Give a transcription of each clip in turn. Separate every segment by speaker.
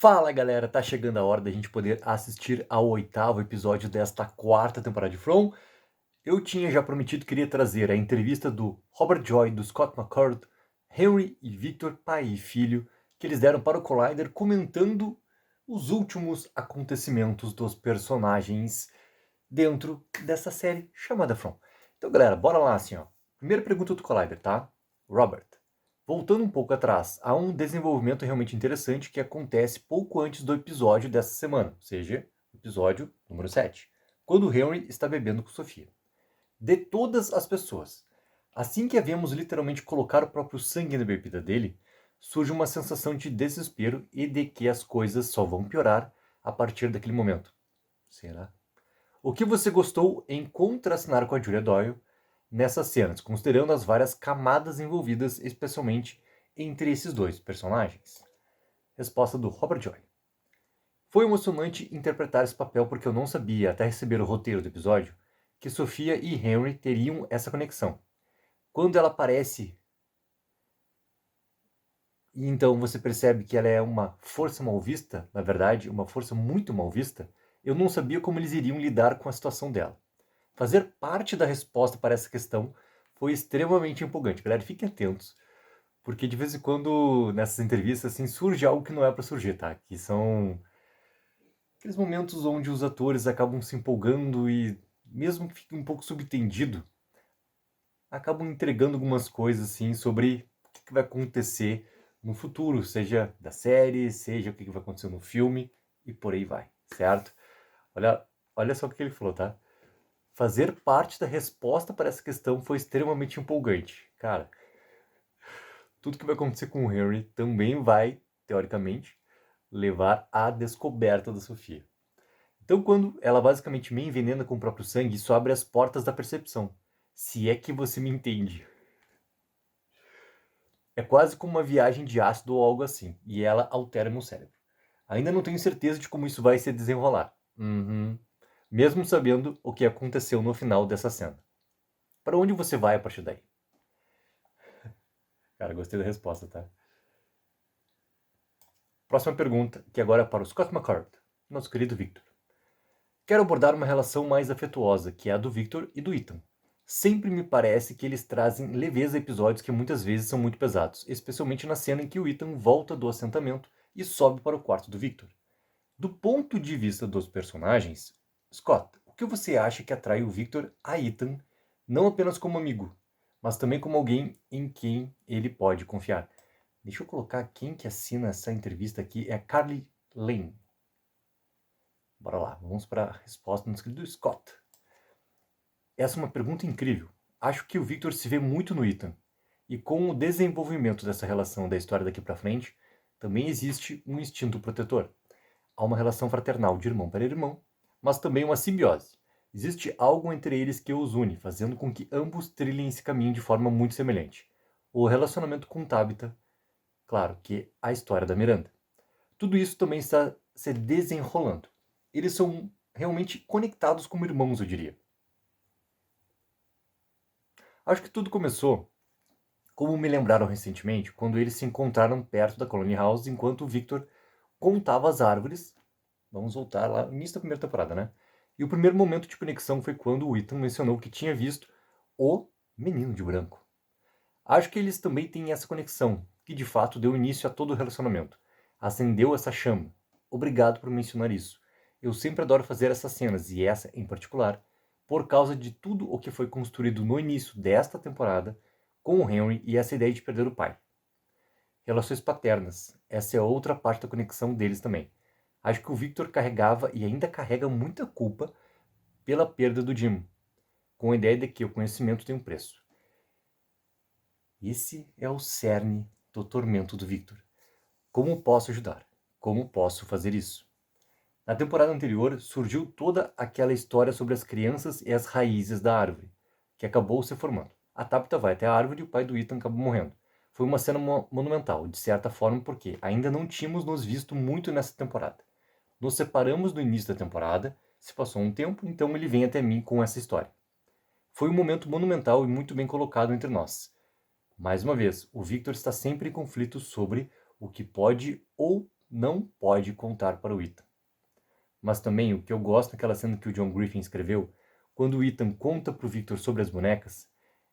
Speaker 1: Fala galera, tá chegando a hora da gente poder assistir ao 8º episódio desta 4ª temporada de From. Eu tinha já prometido que iria trazer a entrevista do Robert Joy, do Scott McCord, Henry e Victor, pai e filho, que eles deram para o Collider comentando os últimos acontecimentos dos personagens dentro dessa série chamada From. Então galera, bora lá assim ó. Primeira pergunta do Collider, tá? Robert. Voltando um pouco atrás, há um desenvolvimento realmente interessante que acontece pouco antes do episódio dessa semana, ou seja, episódio número 7, quando Henry está bebendo com Sofia. De todas as pessoas, assim que havemos literalmente colocar o próprio sangue na bebida dele, surge uma sensação de desespero e de que as coisas só vão piorar a partir daquele momento. Será? O que você gostou em contracenar com a Julia Doyle nessas cenas, considerando as várias camadas envolvidas, especialmente entre esses dois personagens? Resposta do Robert Joy. Foi emocionante interpretar esse papel porque eu não sabia, até receber o roteiro do episódio, que Sofia e Henry teriam essa conexão. Quando ela aparece, e então você percebe que ela é uma força mal vista, na verdade, uma força muito mal vista, eu não sabia como eles iriam lidar com a situação dela. Fazer parte da resposta para essa questão foi extremamente empolgante. Galera, fiquem atentos, porque de vez em quando nessas entrevistas assim surge algo que não é para surgir, tá? Que são aqueles momentos onde os atores acabam se empolgando e, mesmo que fique um pouco subtendido, acabam entregando algumas coisas assim sobre o que vai acontecer no futuro, seja da série, seja o que vai acontecer no filme e por aí vai, certo? Olha só o que ele falou, tá? Fazer parte da resposta para essa questão foi extremamente empolgante. Cara, tudo que vai acontecer com o Henry também vai, teoricamente, levar à descoberta da Sofia. Então, quando ela basicamente me envenena com o próprio sangue, isso abre as portas da percepção. Se é que você me entende. É quase como uma viagem de ácido ou algo assim, e ela altera meu cérebro. Ainda não tenho certeza de como isso vai se desenrolar. Mesmo sabendo o que aconteceu no final dessa cena. Para onde você vai a partir daí? Cara, gostei da resposta, tá? Próxima pergunta, que agora é para o Scott McCord, nosso querido Victor. Quero abordar uma relação mais afetuosa, que é a do Victor e do Ethan. Sempre me parece que eles trazem leveza a episódios que muitas vezes são muito pesados, especialmente na cena em que o Ethan volta do assentamento e sobe para o quarto do Victor. Do ponto de vista dos personagens, Scott, o que você acha que atrai o Victor a Ethan, não apenas como amigo, mas também como alguém em quem ele pode confiar? Deixa eu colocar quem que assina essa entrevista aqui, é a Carly Lane. Bora lá, vamos para a resposta no do Scott. Essa é uma pergunta incrível. Acho que o Victor se vê muito no Ethan. E com o desenvolvimento dessa relação da história daqui para frente, também existe um instinto protetor. Há uma relação fraternal de irmão para irmão, mas também uma simbiose. Existe algo entre eles que os une, fazendo com que ambos trilhem esse caminho de forma muito semelhante. O relacionamento com Tabitha, claro que a história da Miranda. Tudo isso também está se desenrolando. Eles são realmente conectados como irmãos, eu diria. Acho que tudo começou, como me lembraram recentemente, quando eles se encontraram perto da Colony House enquanto o Victor contava as árvores. Vamos voltar lá no início da primeira temporada, né? E o primeiro momento de conexão foi quando o Ethan mencionou que tinha visto o menino de branco. Acho que eles também têm essa conexão, que de fato deu início a todo o relacionamento. Acendeu essa chama. Obrigado por mencionar isso. Eu sempre adoro fazer essas cenas, e essa em particular, por causa de tudo o que foi construído no início desta temporada com o Henry e essa ideia de perder o pai. Relações paternas. Essa é outra parte da conexão deles também. Acho que o Victor carregava e ainda carrega muita culpa pela perda do Jim, com a ideia de que o conhecimento tem um preço. Esse é o cerne do tormento do Victor. Como posso ajudar? Como posso fazer isso? Na temporada anterior surgiu toda aquela história sobre as crianças e as raízes da árvore, que acabou se formando. A Tabitha vai até a árvore e o pai do Ethan acabou morrendo. Foi uma cena monumental, de certa forma, porque ainda não tínhamos nos visto muito nessa temporada. Nos separamos no início da temporada, se passou um tempo, então ele vem até mim com essa história. Foi um momento monumental e muito bem colocado entre nós. Mais uma vez, o Victor está sempre em conflito sobre o que pode ou não pode contar para o Ethan. Mas também o que eu gosto naquela cena que o John Griffin escreveu, quando o Ethan conta para o Victor sobre as bonecas,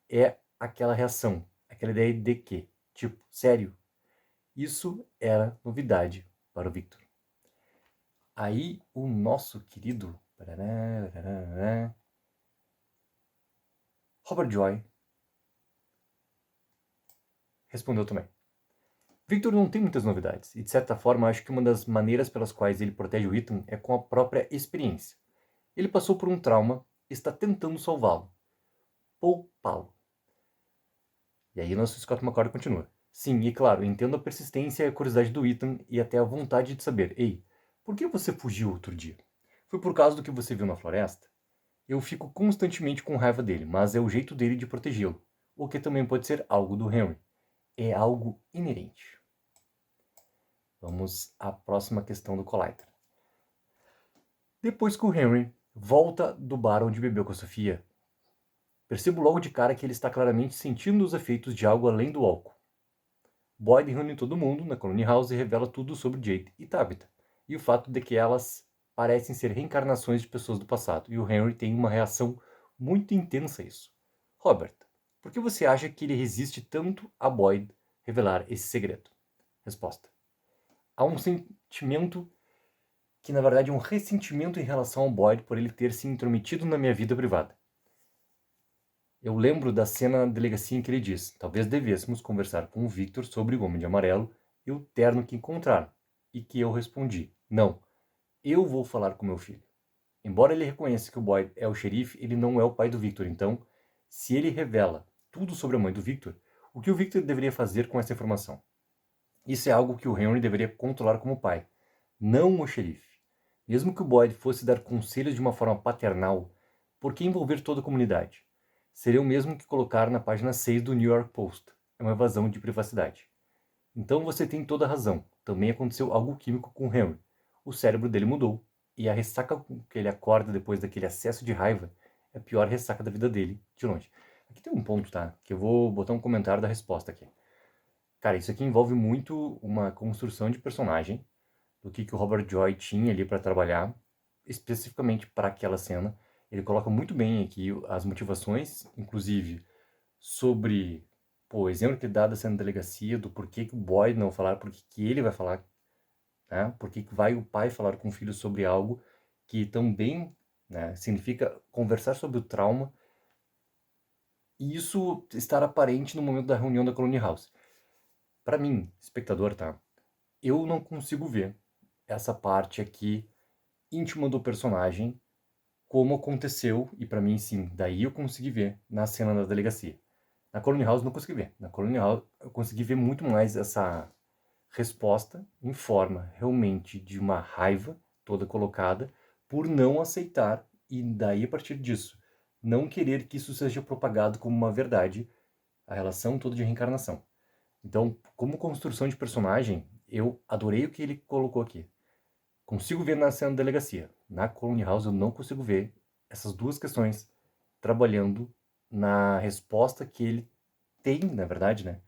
Speaker 1: é aquela reação, aquela ideia de que, tipo, sério, isso era novidade para o Victor. Aí o nosso querido Robert Joy respondeu também. Victor não tem muitas novidades, e de certa forma acho que uma das maneiras pelas quais ele protege o Ethan é com a própria experiência. Ele passou por um trauma e está tentando salvá-lo. Poupá-lo. E aí nosso Scott McCloud continua. Sim, e claro, entendo a persistência e a curiosidade do Ethan e até a vontade de saber. Ei, por que você fugiu outro dia? Foi por causa do que você viu na floresta? Eu fico constantemente com raiva dele, mas é o jeito dele de protegê-lo. O que também pode ser algo do Henry. É algo inerente. Vamos à próxima questão do Collider. Depois que o Henry volta do bar onde bebeu com a Sofia, percebo logo de cara que ele está claramente sentindo os efeitos de algo além do álcool. Boyd reúne todo mundo na Colony House e revela tudo sobre Jade e Tabitha, e o fato de que elas parecem ser reencarnações de pessoas do passado, e o Henry tem uma reação muito intensa a isso. Robert, por que você acha que ele resiste tanto a Boyd revelar esse segredo? Resposta. Há um sentimento que na verdade é um ressentimento em relação ao Boyd por ele ter se intrometido na minha vida privada. Eu lembro da cena na delegacia em que ele diz: talvez devêssemos conversar com o Victor sobre o Homem de Amarelo e o terno que encontraram. E que eu respondi: não, eu vou falar com meu filho. Embora ele reconheça que o Boyd é o xerife, ele não é o pai do Victor. Então, se ele revela tudo sobre a mãe do Victor, o que o Victor deveria fazer com essa informação? Isso é algo que o Henry deveria controlar como pai, não o xerife. Mesmo que o Boyd fosse dar conselhos de uma forma paternal, por que envolver toda a comunidade? Seria o mesmo que colocar na página 6 do New York Post. É uma evasão de privacidade. Então você tem toda a razão. Também aconteceu algo químico com o Henry. O cérebro dele mudou. E a ressaca com que ele acorda depois daquele acesso de raiva é a pior ressaca da vida dele, de longe. Aqui tem um ponto, tá? Que eu vou botar um comentário da resposta aqui. Cara, isso aqui envolve muito uma construção de personagem, do que o Robert Joy tinha ali para trabalhar, especificamente para aquela cena. Ele coloca muito bem aqui as motivações, inclusive sobre o exemplo que ele dá da cena da delegacia, do porquê que o Boyd não falar, porquê que ele vai falar, né? Porquê que vai o pai falar com o filho sobre algo que também, né, significa conversar sobre o trauma, e isso estar aparente no momento da reunião da Colony House. Para mim, espectador, tá? Eu não consigo ver essa parte aqui íntima do personagem, como aconteceu, e para mim sim, daí eu consegui ver na cena da delegacia. Na Colony House não consegui ver. Na Colony House eu consegui ver muito mais essa resposta em forma realmente de uma raiva toda colocada por não aceitar e daí a partir disso não querer que isso seja propagado como uma verdade, a relação toda de reencarnação. Então, como construção de personagem, eu adorei o que ele colocou aqui. Consigo ver na cena da delegacia. Na Colony House eu não consigo ver essas duas questões trabalhando na resposta que ele tem, na verdade, né?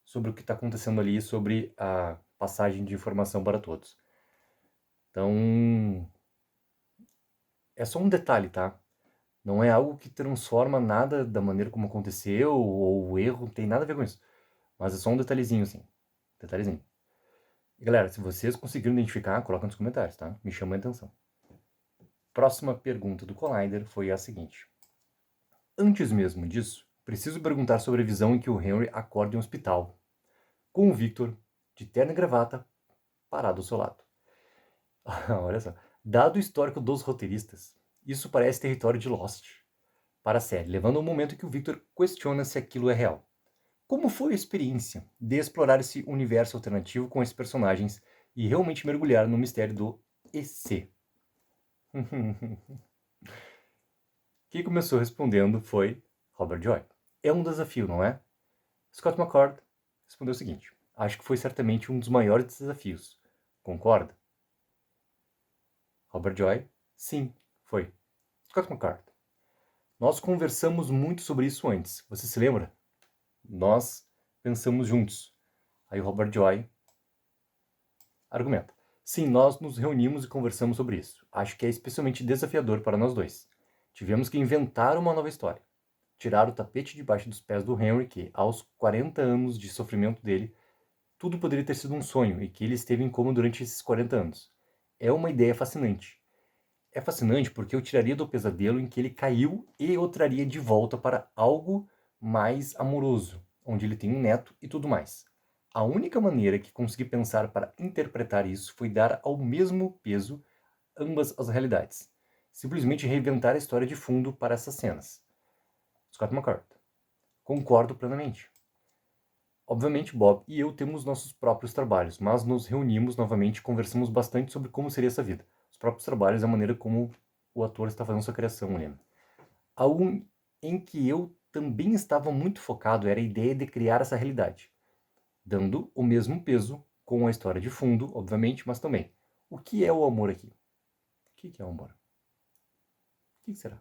Speaker 1: Sobre o que está acontecendo ali, sobre a passagem de informação para todos. Então, é só um detalhe, tá? Não é algo que transforma nada da maneira como aconteceu, ou o erro, não tem nada a ver com isso. Mas é só um detalhezinho, assim. Detalhezinho. E, galera, se vocês conseguiram identificar, coloca nos comentários, tá? Me chama a atenção. Próxima pergunta do Collider foi a seguinte. Antes mesmo disso, preciso perguntar sobre a visão em que o Henry acorda em um hospital, com o Victor, de terno e gravata, parado ao seu lado. Olha só. Dado o histórico dos roteiristas, isso parece território de Lost para a série, levando ao momento em que o Victor questiona se aquilo é real. Como foi a experiência de explorar esse universo alternativo com esses personagens e realmente mergulhar no mistério do EC? Quem começou respondendo foi Robert Joy. É um desafio, não é? Scott McCord respondeu o seguinte: acho que foi certamente um dos maiores desafios. Concorda? Robert Joy? Sim, foi. Scott McCord. Nós conversamos muito sobre isso antes. Você se lembra? Nós pensamos juntos. Aí o Robert Joy Argumenta. Sim, nós nos reunimos e conversamos sobre isso. Acho que é especialmente desafiador para nós dois. Tivemos que inventar uma nova história. Tirar o tapete debaixo dos pés do Henry, que, aos 40 anos de sofrimento dele, tudo poderia ter sido um sonho e que ele esteve em coma durante esses 40 anos. É uma ideia fascinante. É fascinante porque eu tiraria do pesadelo em que ele caiu e o traria de volta para algo mais amoroso, onde ele tem um neto e tudo mais. A única maneira que consegui pensar para interpretar isso foi dar ao mesmo peso ambas as realidades. Simplesmente reinventar a história de fundo para essas cenas. Scott McCart. Concordo plenamente. Obviamente, Bob e eu temos nossos próprios trabalhos, mas nos reunimos novamente e conversamos bastante sobre como seria essa vida. Os próprios trabalhos é a maneira como o ator está fazendo sua criação, lembra? Algo em que eu também estava muito focado era a ideia de criar essa realidade, dando o mesmo peso com a história de fundo, obviamente, mas também. O que é o amor aqui? O que é o amor? O que será?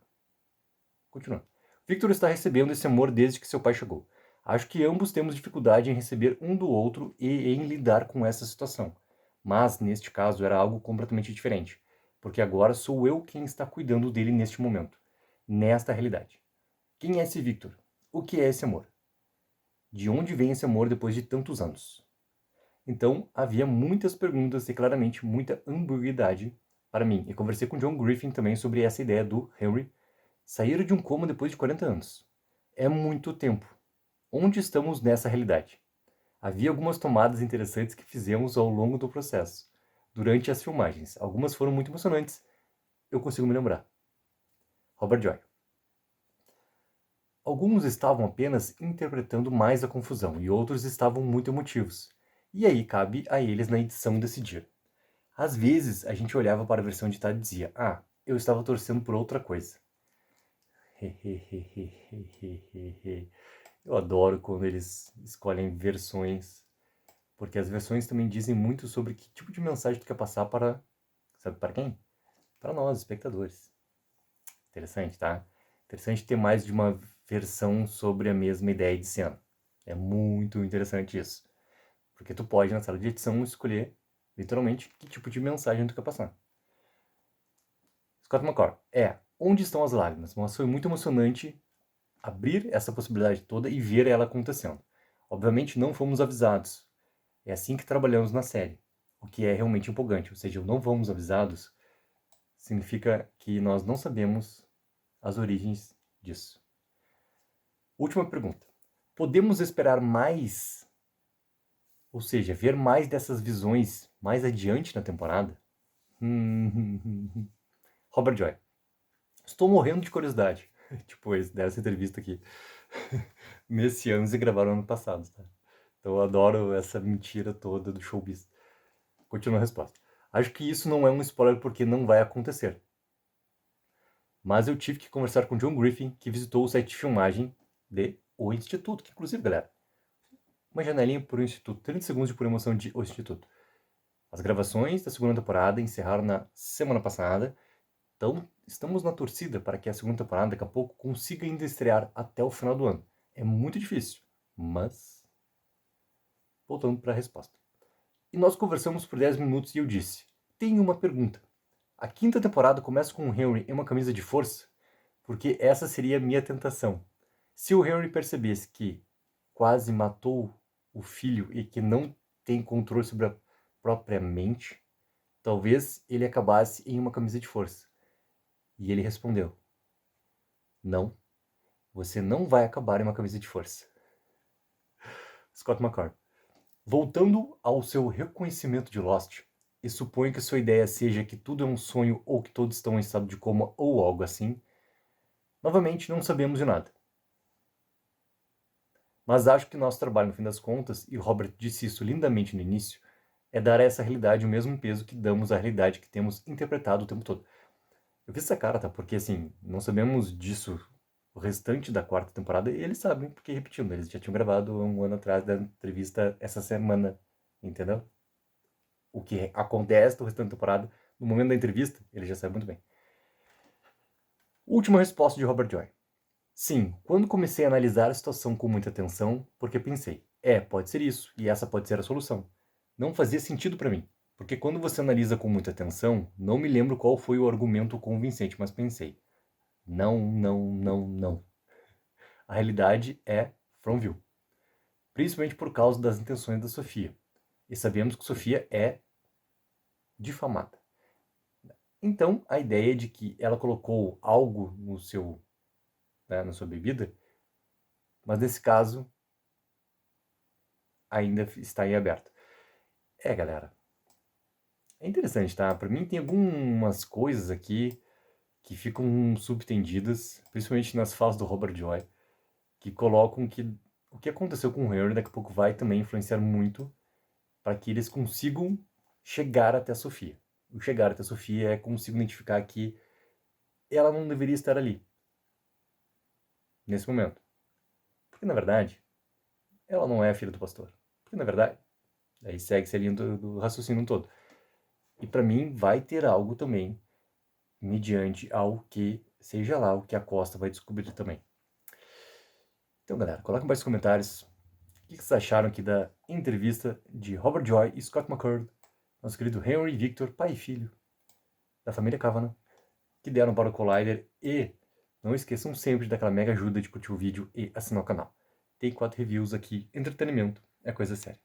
Speaker 1: Continuando. Victor está recebendo esse amor desde que seu pai chegou. Acho que ambos temos dificuldade em receber um do outro e em lidar com essa situação. Mas, neste caso, era algo completamente diferente, porque agora sou eu quem está cuidando dele neste momento, nesta realidade. Quem é esse Victor? O que é esse amor? De onde vem esse amor depois de tantos anos? Então, havia muitas perguntas e claramente muita ambiguidade para mim. E conversei com John Griffin também sobre essa ideia do Henry sair de um coma depois de 40 anos. É muito tempo. Onde estamos nessa realidade? Havia algumas tomadas interessantes que fizemos ao longo do processo, durante as filmagens. Algumas foram muito emocionantes, eu consigo me lembrar. Robert Joy. Alguns estavam apenas interpretando mais a confusão e outros estavam muito emotivos. E aí cabe a eles na edição decidir. Às vezes a gente olhava para a versão editada e dizia: ah, eu estava torcendo por outra coisa. Eu adoro quando eles escolhem versões, porque as versões também dizem muito sobre que tipo de mensagem tu quer passar para, sabe para quem? Para nós, espectadores. Interessante, tá? Interessante ter mais de uma versão sobre a mesma ideia de cena. É muito interessante isso. Porque tu pode, na sala de edição, escolher, literalmente, que tipo de mensagem tu quer passar. Scott McCall. Onde estão as lágrimas? Mas foi muito emocionante abrir essa possibilidade toda e ver ela acontecendo. Obviamente não fomos avisados. É assim que trabalhamos na série, o que é realmente empolgante. Ou seja, não fomos avisados significa que nós não sabemos as origens disso. Última pergunta. Podemos esperar mais, ou seja, ver mais dessas visões mais adiante na temporada? Robert Joy. Estou morrendo de curiosidade. Tipo, eles deram essa entrevista aqui messianos e gravaram ano passado, tá? Então eu adoro essa mentira toda do showbiz. Continua a resposta. Acho que isso não é um spoiler porque não vai acontecer. Mas eu tive que conversar com John Griffin, que visitou o site de filmagem de O Instituto, que inclusive, galera, uma janelinha por O Instituto, 30 segundos de pura emoção de O Instituto. As gravações da segunda temporada encerraram na semana passada, então estamos na torcida para que a segunda temporada daqui a pouco consiga ainda estrear até o final do ano. É muito difícil, mas... Voltando para a resposta. E nós conversamos por 10 minutos e eu disse, tenho uma pergunta. A quinta temporada começa com o Henry em uma camisa de força? Porque essa seria a minha tentação. Se o Henry percebesse que quase matou o filho e que não tem controle sobre a própria mente, talvez ele acabasse em uma camisa de força. E ele respondeu, não, você não vai acabar em uma camisa de força. Scott McCall. Voltando ao seu reconhecimento de Lost, e suponho que sua ideia seja que tudo é um sonho ou que todos estão em estado de coma ou algo assim, novamente não sabemos de nada. Mas acho que nosso trabalho, no fim das contas, e o Robert disse isso lindamente no início, é dar a essa realidade o mesmo peso que damos à realidade que temos interpretado o tempo todo. Eu fiz essa cara, tá? Porque, assim, não sabemos disso o restante da quarta temporada e eles sabem, porque, repetindo, eles já tinham gravado um ano atrás da entrevista essa semana, entendeu? O que acontece no restante da temporada, no momento da entrevista, ele já sabe muito bem. Última resposta de Robert Joy. Sim, quando comecei a analisar a situação com muita atenção, porque pensei, pode ser isso, e essa pode ser a solução. Não fazia sentido para mim, Porque quando você analisa com muita atenção, não me lembro qual foi o argumento convincente, mas pensei, não, não, não, não. A realidade é Fromville, principalmente por causa das intenções da Sofia. E sabemos que Sofia é difamada. Então, a ideia de que ela colocou algo no seu, né, na sua bebida, mas nesse caso ainda está em aberto. Galera, é interessante, tá? Para mim tem algumas coisas aqui que ficam subtendidas, principalmente nas falas do Robert Joy, que colocam que o que aconteceu com o Henry daqui a pouco vai também influenciar muito para que eles consigam chegar até a Sofia. O chegar até a Sofia é consigo identificar que ela não deveria estar ali, nesse momento. Porque, na verdade, ela não é filha do pastor. Porque, na verdade, aí segue-se a linha do raciocínio todo. E para mim vai ter algo também, mediante ao que, seja lá o que a Costa vai descobrir também. Então, galera, coloca embaixo nos comentários o que vocês acharam aqui da entrevista de Robert Joy e Scott McCurdy, nosso querido Henry Victor, pai e filho da família Kavanagh, que deram para o Collider. E não esqueçam sempre daquela mega ajuda de curtir o vídeo e assinar o canal. Tem 4 reviews aqui, entretenimento é coisa séria.